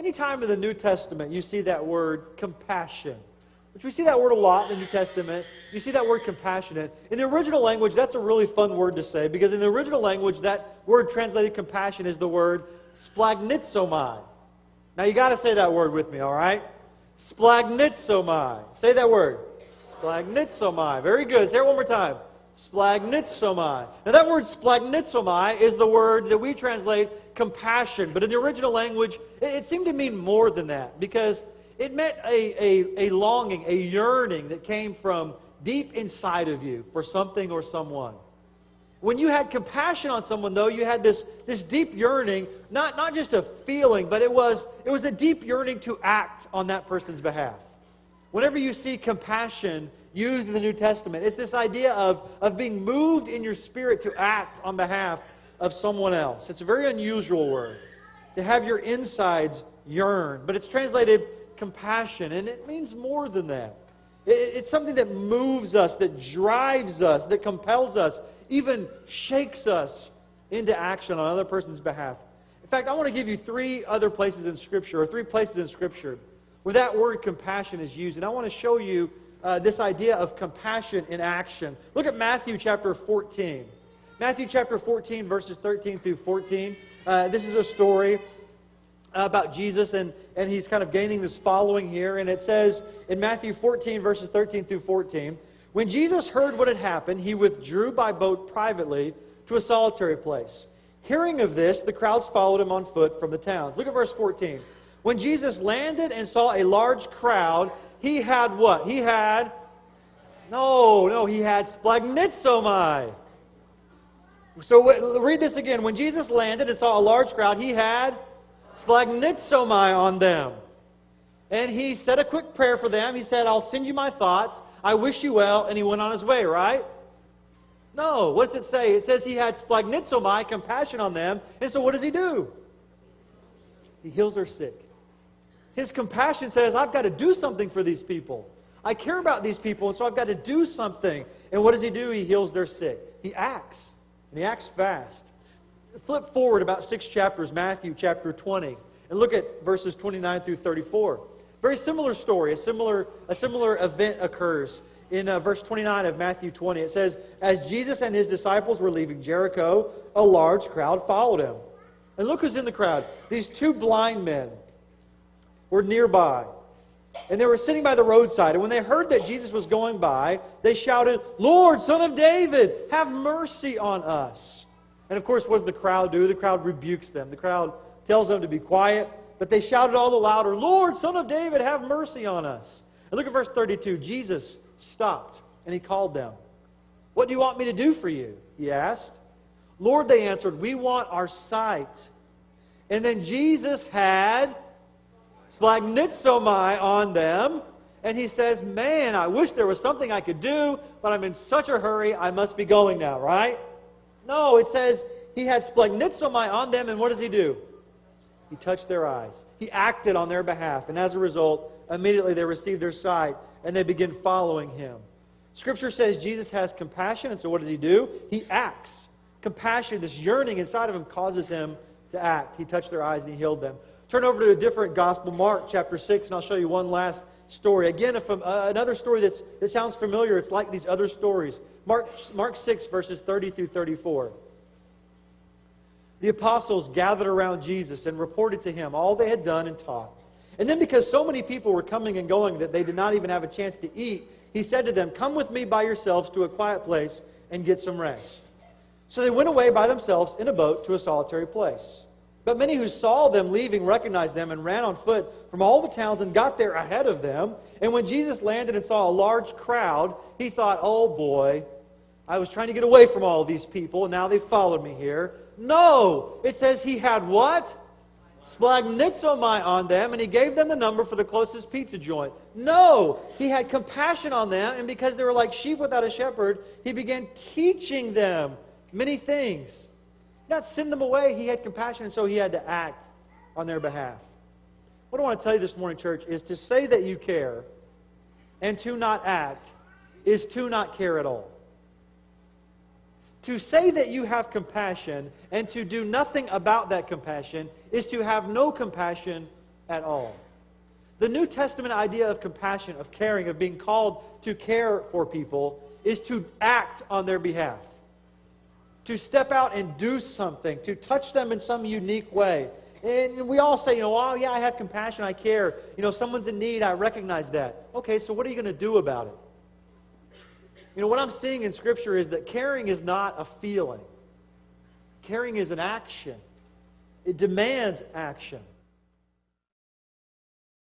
Anytime in the New Testament you see that word compassion, which we see that word a lot in the New Testament, you see that word compassionate. In the original language, that's a really fun word to say, because in the original language, that word translated compassion is the word Splagchnizomai. Now you got to say that word with me, all right? Splagchnizomai. Say that word. Splagchnizomai. Very good. Say it one more time. Splagchnizomai. Now that word splagchnizomai is the word that we translate compassion, but in the original language, it seemed to mean more than that, because it meant a longing, a yearning that came from deep inside of you for something or someone. When you had compassion on someone, though, you had this deep yearning, not just a feeling, but it was a deep yearning to act on that person's behalf. Whenever you see compassion used in the New Testament, it's this idea of being moved in your spirit to act on behalf of someone else. It's a very unusual word, to have your insides yearn, but it's translated compassion, and it means more than that. It's something that moves us, that drives us, that compels us, even shakes us into action on another person's behalf. In fact, I want to give you three places in Scripture where that word compassion is used, and I want to show you this idea of compassion in action. Look at Matthew chapter 14. Matthew chapter 14, verses 13 through 14. This is a story about Jesus, and he's kind of gaining this following here. And it says in Matthew 14, verses 13 through 14, when Jesus heard what had happened, he withdrew by boat privately to a solitary place. Hearing of this, the crowds followed him on foot from the towns. Look at verse 14. When Jesus landed and saw a large crowd, he had what? He had Splagchnizomai. So read this again. When Jesus landed and saw a large crowd, he had Splagchnizomai on them. And he said a quick prayer for them. He said, I'll send you my thoughts. I wish you well. And he went on his way, right? No. What does it say? It says he had Splagchnizomai, compassion on them. And so what does he do? He heals their sick. His compassion says, I've got to do something for these people. I care about these people, and so I've got to do something. And what does he do? He heals their sick. He acts. And he acts fast. Flip forward about 6 chapters, Matthew chapter 20, and look at verses 29 through 34. Very similar story. A similar event occurs in verse 29 of Matthew 20. It says, as Jesus and his disciples were leaving Jericho, a large crowd followed him. And look who's in the crowd. These 2 blind men were nearby. And they were sitting by the roadside. And when they heard that Jesus was going by, they shouted, Lord, Son of David, have mercy on us. And of course, what does the crowd do? The crowd rebukes them. The crowd tells them to be quiet. But they shouted all the louder, Lord, Son of David, have mercy on us. And look at verse 32. Jesus stopped and he called them. What do you want me to do for you? He asked. Lord, they answered, we want our sight. And then Jesus had Splagchnizomai on them. And he says, man, I wish there was something I could do, but I'm in such a hurry, I must be going now, right? No, it says he had Splagchnizomai on them, and what does he do? He touched their eyes. He acted on their behalf, and as a result, immediately they received their sight, and they begin following him. Scripture says Jesus has compassion, and so what does he do? He acts. Compassion, this yearning inside of him, causes him to act. He touched their eyes and he healed them. Turn over to a different gospel, Mark chapter 6, and I'll show you one last story. Again, another story that sounds familiar. It's like these other stories. Mark 6, verses 30 through 34. The apostles gathered around Jesus and reported to him all they had done and taught. And then because so many people were coming and going that they did not even have a chance to eat, he said to them, come with me by yourselves to a quiet place and get some rest. So they went away by themselves in a boat to a solitary place. But many who saw them leaving recognized them and ran on foot from all the towns and got there ahead of them. And when Jesus landed and saw a large crowd, he thought, oh boy, I was trying to get away from all of these people, and now they followed me here. No! It says he had what? Splagchnizomai on them, and he gave them the number for the closest pizza joint. No! He had compassion on them, and because they were like sheep without a shepherd, he began teaching them many things. Not send them away. He had compassion, and so he had to act on their behalf. What I want to tell you this morning, church, is to say that you care and to not act is to not care at all. To say that you have compassion and to do nothing about that compassion is to have no compassion at all. The New Testament idea of compassion, of caring, of being called to care for people is to act on their behalf. To step out and do something, to touch them in some unique way. And we all say, oh yeah, I have compassion, I care. Someone's in need, I recognize that. Okay, so what are you going to do about it? What I'm seeing in Scripture is that caring is not a feeling. Caring is an action. It demands action.